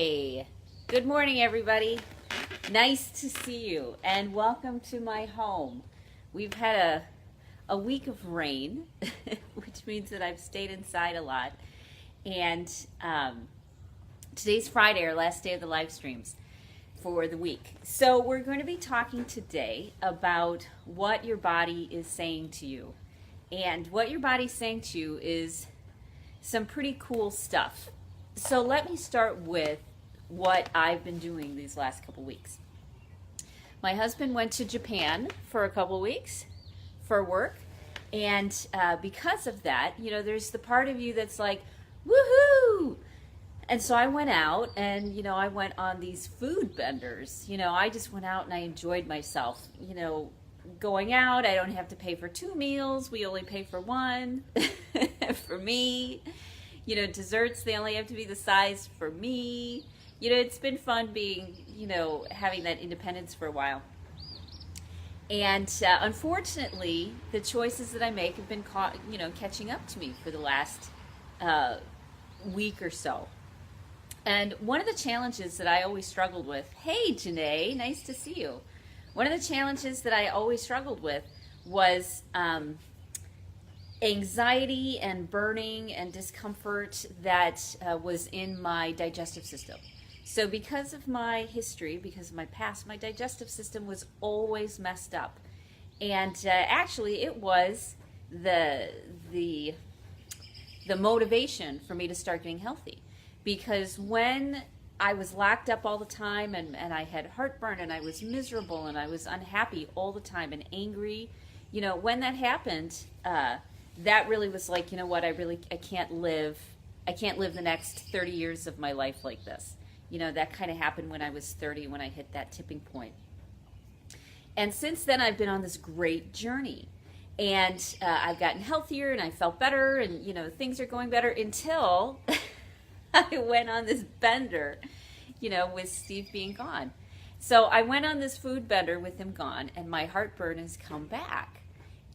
Hey, good morning, everybody. Nice to see you, and welcome to my home. We've had a week of rain, which means that I've stayed inside a lot. And today's Friday, our last day of the live streams for the week. So we're going to be talking today about what your body is saying to you. And what your body's saying to you is some pretty cool stuff. So let me start with what I've been doing these last couple weeks. My husband went to Japan for a couple weeks for work, and because of that, there's the part of you that's like, woohoo! And so I went out and, I went on these food benders. I just went out and I enjoyed myself. Going out, I don't have to pay for 2 meals. We only pay for one for me. Desserts, they only have to be the size for me. It's been fun being, having that independence for a while. And unfortunately, the choices that I make have been catching up to me for the last week or so. And one of the challenges that I always struggled with, hey, Janae, nice to see you. One of the challenges that I always struggled with was anxiety and burning and discomfort that was in my digestive system. So because of my history, because of my past, my digestive system was always messed up. And actually it was the motivation for me to start getting healthy. Because when I was locked up all the time and I had heartburn and I was miserable and I was unhappy all the time and angry, when that happened, that really was like, I can't live the next 30 years of my life like this. That kind of happened when I was 30, when I hit that tipping point. And since then, I've been on this great journey. And I've gotten healthier and I felt better and, things are going better until I went on this bender, with Steve being gone. So I went on this food bender with him gone and my heartburn has come back.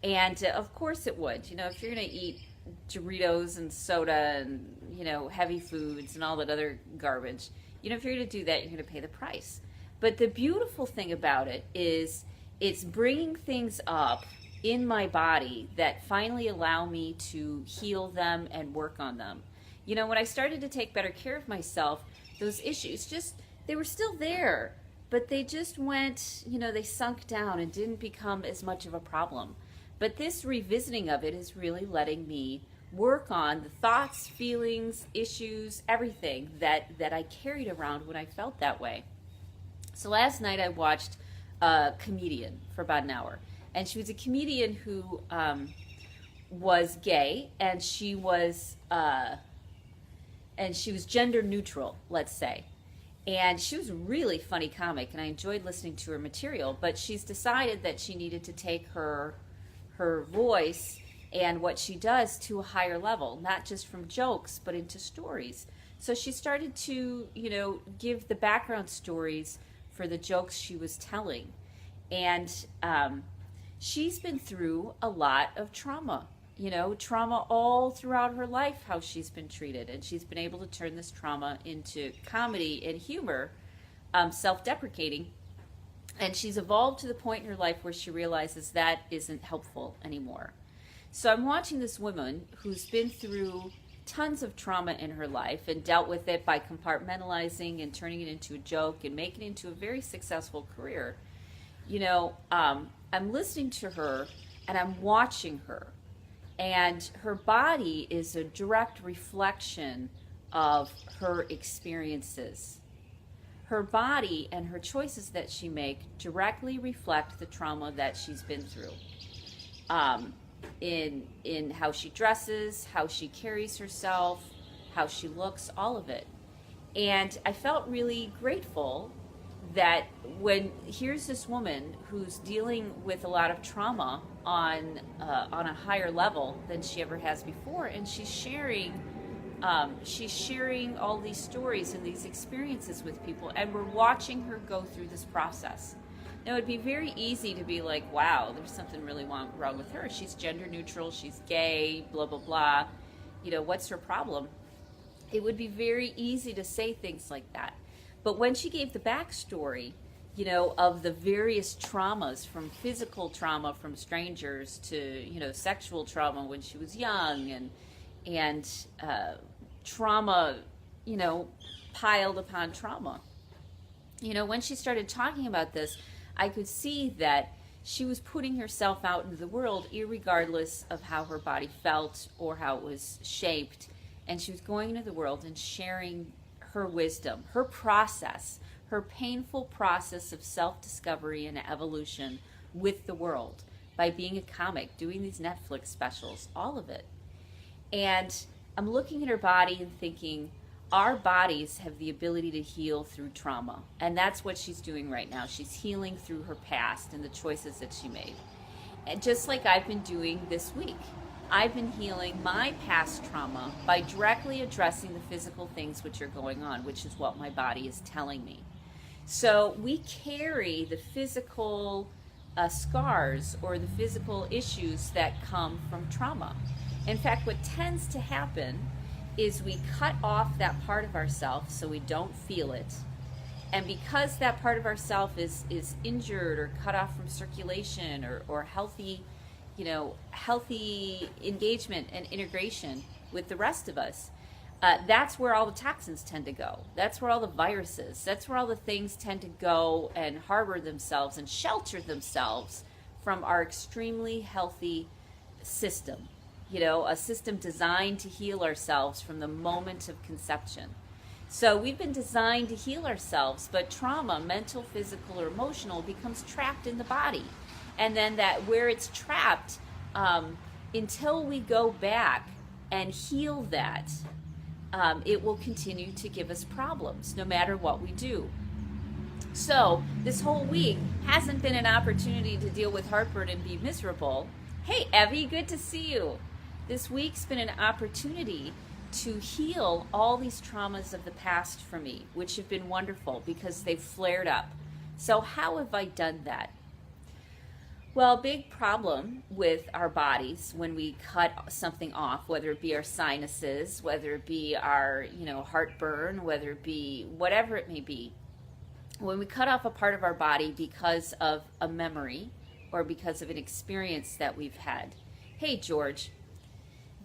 And of course it would. If you're going to eat Doritos and soda and, heavy foods and all that other garbage, if you're going to do that, you're going to pay the price. But the beautiful thing about it is it's bringing things up in my body that finally allow me to heal them and work on them. When I started to take better care of myself, those issues they were still there, but they just went, they sunk down and didn't become as much of a problem. But this revisiting of it is really letting me work on the thoughts, feelings, issues, everything that I carried around when I felt that way. So last night I watched a comedian for about an hour. And she was a comedian who was gay, and she was gender neutral, let's say. And she was a really funny comic, and I enjoyed listening to her material. But she's decided that she needed to take her voice and what she does to a higher level, not just from jokes, but into stories. So she started to, give the background stories for the jokes she was telling. And she's been through a lot of trauma, trauma all throughout her life, how she's been treated. And she's been able to turn this trauma into comedy and humor, self-deprecating. And she's evolved to the point in her life where she realizes that isn't helpful anymore. So I'm watching this woman who's been through tons of trauma in her life and dealt with it by compartmentalizing and turning it into a joke and making it into a very successful career. I'm listening to her and I'm watching her. And her body is a direct reflection of her experiences. Her body and her choices that she makes directly reflect the trauma that she's been through. In how she dresses, how she carries herself, how she looks, all of it. And I felt really grateful that when here's this woman who's dealing with a lot of trauma on a higher level than she ever has before, and she's sharing all these stories and these experiences with people, and we're watching her go through this process. Now, it'd be very easy to be like, wow, there's something really wrong with her. She's gender neutral, she's gay, blah, blah, blah. What's her problem? it would be very easy to say things like that. But when she gave the backstory, of the various traumas, from physical trauma from strangers to, sexual trauma when she was young, and trauma, piled upon trauma. When she started talking about this, I could see that she was putting herself out into the world irregardless of how her body felt or how it was shaped. And she was going into the world and sharing her wisdom, her process, her painful process of self-discovery and evolution with the world by being a comic, doing these Netflix specials, all of it. And I'm looking at her body and thinking, our bodies have the ability to heal through trauma. And that's what she's doing right now. She's healing through her past and the choices that she made. And just like I've been doing this week. I've been healing my past trauma by directly addressing the physical things which are going on, which is what my body is telling me. So we carry the physical scars or the physical issues that come from trauma. In fact, what tends to happen is we cut off that part of ourselves so we don't feel it. And because that part of ourself is injured or cut off from circulation or healthy, healthy engagement and integration with the rest of us, that's where all the toxins tend to go. That's where all the viruses, that's where all the things tend to go and harbor themselves and shelter themselves from our extremely healthy system. A system designed to heal ourselves from the moment of conception. So we've been designed to heal ourselves, but trauma, mental, physical, or emotional, becomes trapped in the body. And then that where it's trapped, until we go back and heal that, it will continue to give us problems no matter what we do. So this whole week hasn't been an opportunity to deal with heartburn and be miserable. Hey, Evie, good to see you. This week's been an opportunity to heal all these traumas of the past for me, which have been wonderful because they've flared up. So how have I done that? Well, big problem with our bodies when we cut something off, whether it be our sinuses, whether it be our, heartburn, whether it be whatever it may be. When we cut off a part of our body because of a memory or because of an experience that we've had, hey, George,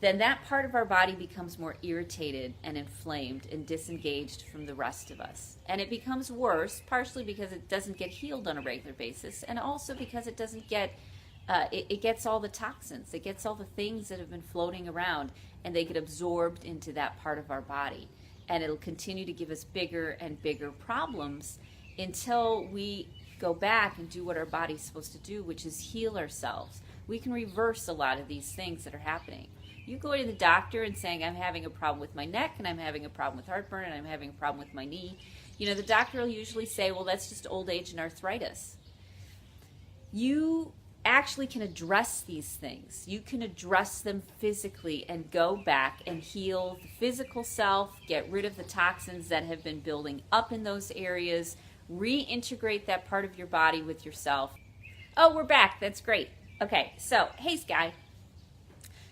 then that part of our body becomes more irritated and inflamed and disengaged from the rest of us. And it becomes worse, partially because it doesn't get healed on a regular basis, and also because it doesn't get, it gets all the toxins, it gets all the things that have been floating around, and they get absorbed into that part of our body. And it'll continue to give us bigger and bigger problems until we go back and do what our body's supposed to do, which is heal ourselves. We can reverse a lot of these things that are happening. You go to the doctor and saying, I'm having a problem with my neck, and I'm having a problem with heartburn, and I'm having a problem with my knee. The doctor will usually say, well, that's just old age and arthritis. You actually can address these things. You can address them physically and go back and heal the physical self, get rid of the toxins that have been building up in those areas, reintegrate that part of your body with yourself. Oh, we're back. That's great. Okay, so, hey, Sky.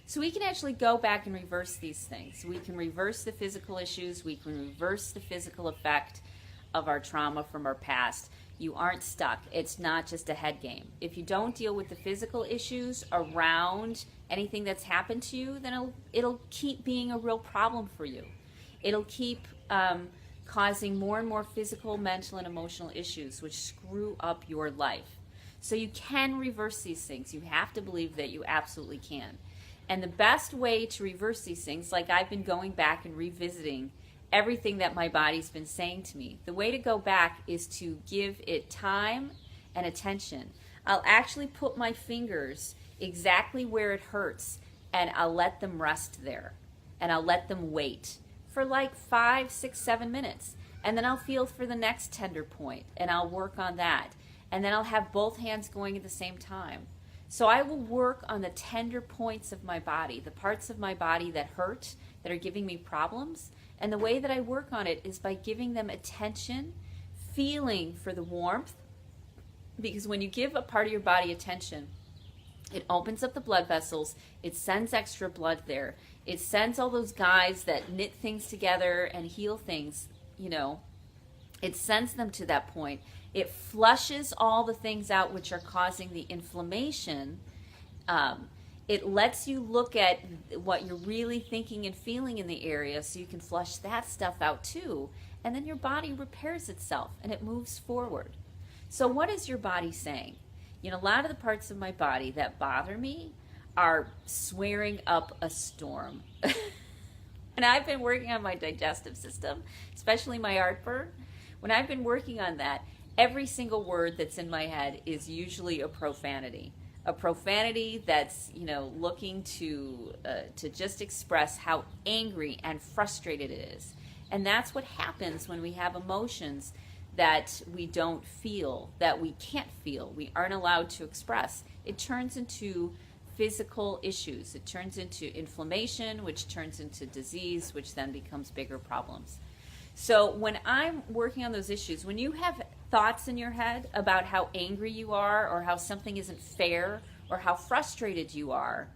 So we can actually go back and reverse these things. We can reverse the physical issues. We can reverse the physical effect of our trauma from our past. You aren't stuck. It's not just a head game. If you don't deal with the physical issues around anything that's happened to you, then it'll keep being a real problem for you. It'll keep causing more and more physical, mental, and emotional issues, which screw up your life. So you can reverse these things. You have to believe that you absolutely can. And the best way to reverse these things, like I've been going back and revisiting everything that my body's been saying to me, the way to go back is to give it time and attention. I'll actually put my fingers exactly where it hurts, and I'll let them rest there. And I'll let them wait for like 5, 6, 7 minutes. And then I'll feel for the next tender point, and I'll work on that. And then I'll have both hands going at the same time. So I will work on the tender points of my body, the parts of my body that hurt, that are giving me problems. And the way that I work on it is by giving them attention, feeling for the warmth. Because when you give a part of your body attention, It opens up the blood vessels. It sends extra blood there. It sends all those guys that knit things together and heal things, you know, it sends them to that point. It flushes all the things out which are causing the inflammation. It lets you look at what you're really thinking and feeling in the area so you can flush that stuff out too. And then your body repairs itself and it moves forward. So what is your body saying? You know, a lot of the parts of my body that bother me are swearing up a storm. And I've been working on my digestive system, especially my heartburn. When I've been working on that, every single word that's in my head is usually a profanity. A profanity that's, you know, looking to just express how angry and frustrated it is. And that's what happens when we have emotions that we don't feel, that we can't feel, we aren't allowed to express. It turns into physical issues. It turns into inflammation, which turns into disease, which then becomes bigger problems. So when I'm working on those issues, when you have thoughts in your head about how angry you are or how something isn't fair or how frustrated you are,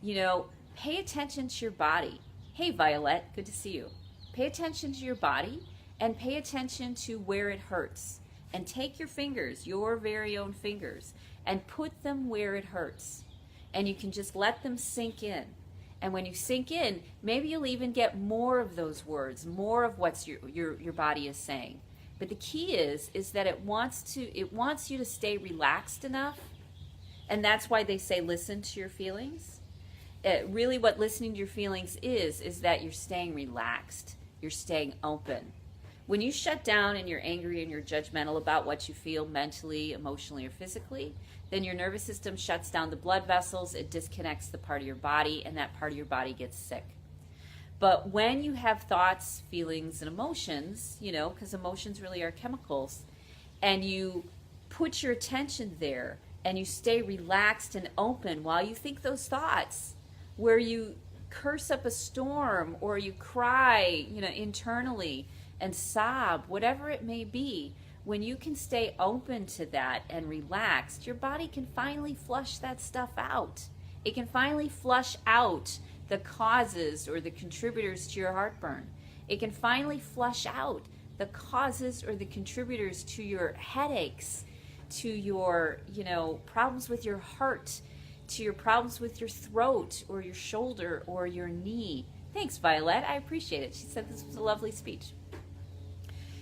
you know, pay attention to your body. Hey, Violet, good to see you. Pay attention to your body and pay attention to where it hurts. And take your fingers, your very own fingers, and put them where it hurts. And you can just let them sink in. And when you sink in, maybe you'll even get more of those words, more of what your body is saying. But the key is that it wants you to stay relaxed enough. And that's why they say listen to your feelings. Really what listening to your feelings is that you're staying relaxed. You're staying open. When you shut down and you're angry and you're judgmental about what you feel mentally, emotionally, or physically, then your nervous system shuts down the blood vessels, it disconnects the part of your body, and that part of your body gets sick. But when you have thoughts, feelings, and emotions, you know, because emotions really are chemicals, and you put your attention there and you stay relaxed and open while you think those thoughts, where you curse up a storm or you cry, you know, internally and sob, whatever it may be, when you can stay open to that and relaxed, your body can finally flush that stuff out. It can finally flush out the causes or the contributors to your heartburn. It can finally flush out the causes or the contributors to your headaches, to your, you know, problems with your heart, to your problems with your throat or your shoulder or your knee. Thanks, Violet. I appreciate it. She said this was a lovely speech.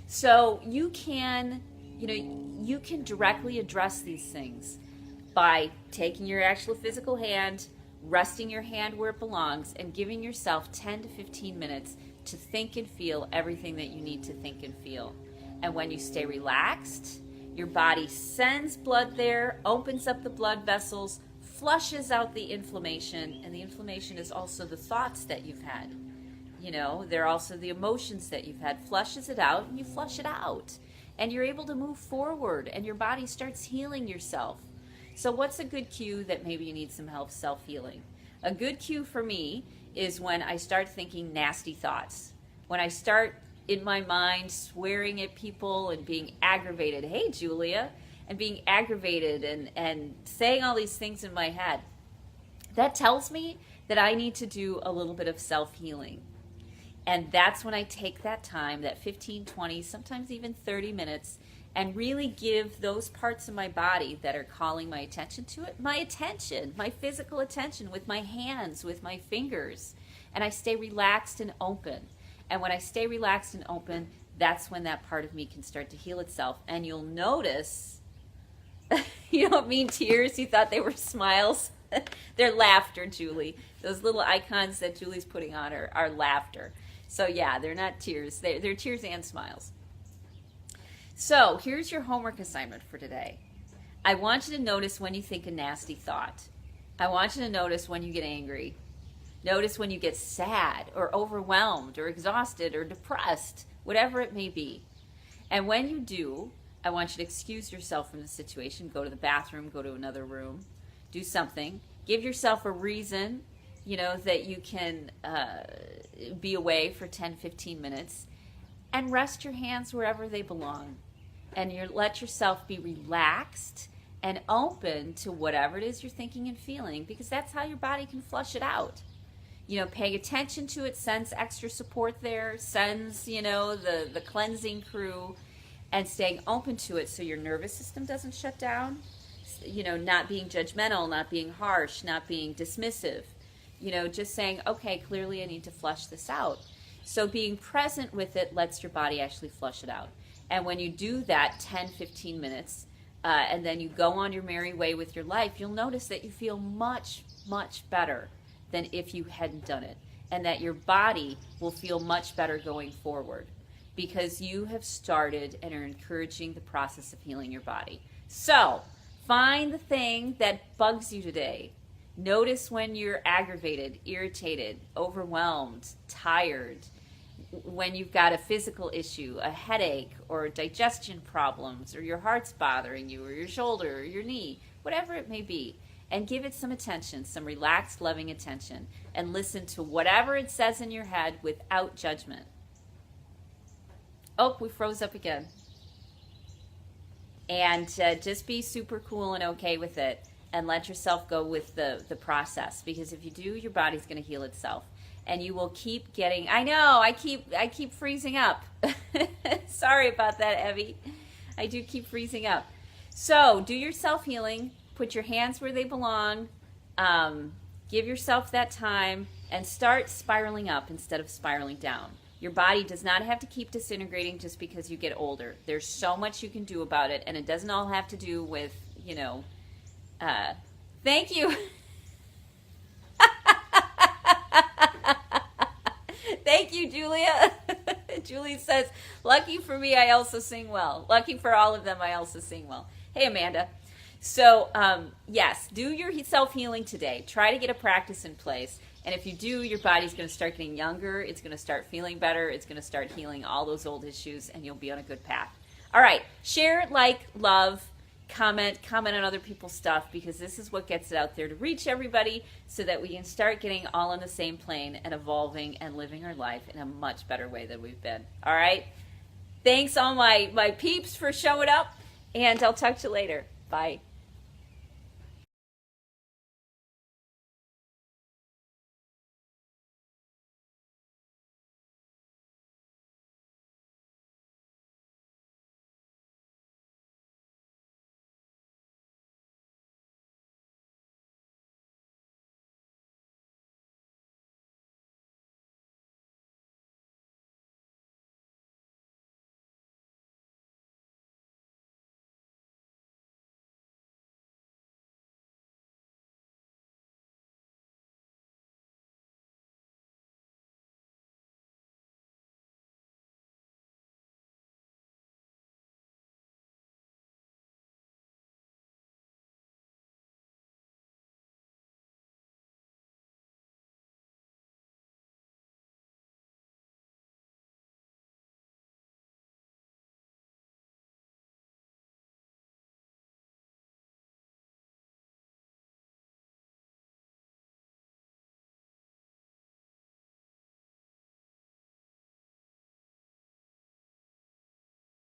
So you can, you know, you can directly address these things by taking your actual physical hand, resting your hand where it belongs, and giving yourself 10 to 15 minutes to think and feel everything that you need to think and feel. And when you stay relaxed, your body sends blood there, opens up the blood vessels, flushes out the inflammation, and the inflammation is also the thoughts that you've had. You know, they're also the emotions that you've had, flushes it out, and you flush it out. And you're able to move forward, and your body starts healing yourself. So what's a good cue that maybe you need some help self-healing? A good cue for me is when I start thinking nasty thoughts. When I start in my mind swearing at people and being aggravated. Hey, Julia. And being aggravated and saying all these things in my head. That tells me that I need to do a little bit of self-healing. And that's when I take that time, that 15, 20, sometimes even 30 minutes, and really give those parts of my body that are calling my attention to it, my attention, my physical attention with my hands, with my fingers. And I stay relaxed and open. And when I stay relaxed and open, that's when that part of me can start to heal itself. And you'll notice, you don't mean tears, you thought they were smiles. They're laughter, Julie. Those little icons that Julie's putting on are laughter. So yeah, they're not tears. They're tears and smiles. So here's your homework assignment for today. I want you to notice when you think a nasty thought. I want you to notice when you get angry. Notice when you get sad or overwhelmed or exhausted or depressed, whatever it may be. And when you do, I want you to excuse yourself from the situation. Go to the bathroom, go to another room, do something. Give yourself a reason, you know, that you can be away for 10, 15 minutes, and rest your hands wherever they belong. And let yourself be relaxed and open to whatever it is you're thinking and feeling, because that's how your body can flush it out. You know, paying attention to it sends extra support there, sends, you know, the cleansing crew, and staying open to it so your nervous system doesn't shut down. You know, not being judgmental, not being harsh, not being dismissive. You know, just saying, okay, clearly I need to flush this out. So being present with it lets your body actually flush it out. And when you do that 10, 15 minutes, and then you go on your merry way with your life, you'll notice that you feel much, much better than if you hadn't done it. And that your body will feel much better going forward because you have started and are encouraging the process of healing your body. So, find the thing that bugs you today. Notice when you're aggravated, irritated, overwhelmed, tired, when you've got a physical issue, a headache, or digestion problems, or your heart's bothering you, or your shoulder, or your knee, whatever it may be. And give it some attention, some relaxed, loving attention, and listen to whatever it says in your head without judgment. Oh, we froze up again. And just be super cool and okay with it, and let yourself go with the process, because if you do, your body's going to heal itself. And you will keep getting, I know, I keep freezing up. Sorry about that, Evie. I do keep freezing up. So do your self-healing. Put your hands where they belong. Give yourself that time and start spiraling up instead of spiraling down. Your body does not have to keep disintegrating just because you get older. There's so much you can do about it, and it doesn't all have to do with, you know, thank you. Thank you, Julia. Julie says, lucky for me, I also sing well. Lucky for all of them, I also sing well. Hey, Amanda. So, yes, do your self-healing today. Try to get a practice in place. And if you do, your body's going to start getting younger. It's going to start feeling better. It's going to start healing all those old issues, and you'll be on a good path. All right. Share, like, love, comment on other people's stuff, because this is what gets it out there to reach everybody so that we can start getting all on the same plane and evolving and living our life in a much better way than we've been. All right? Thanks all my peeps for showing up, and I'll talk to you later. Bye.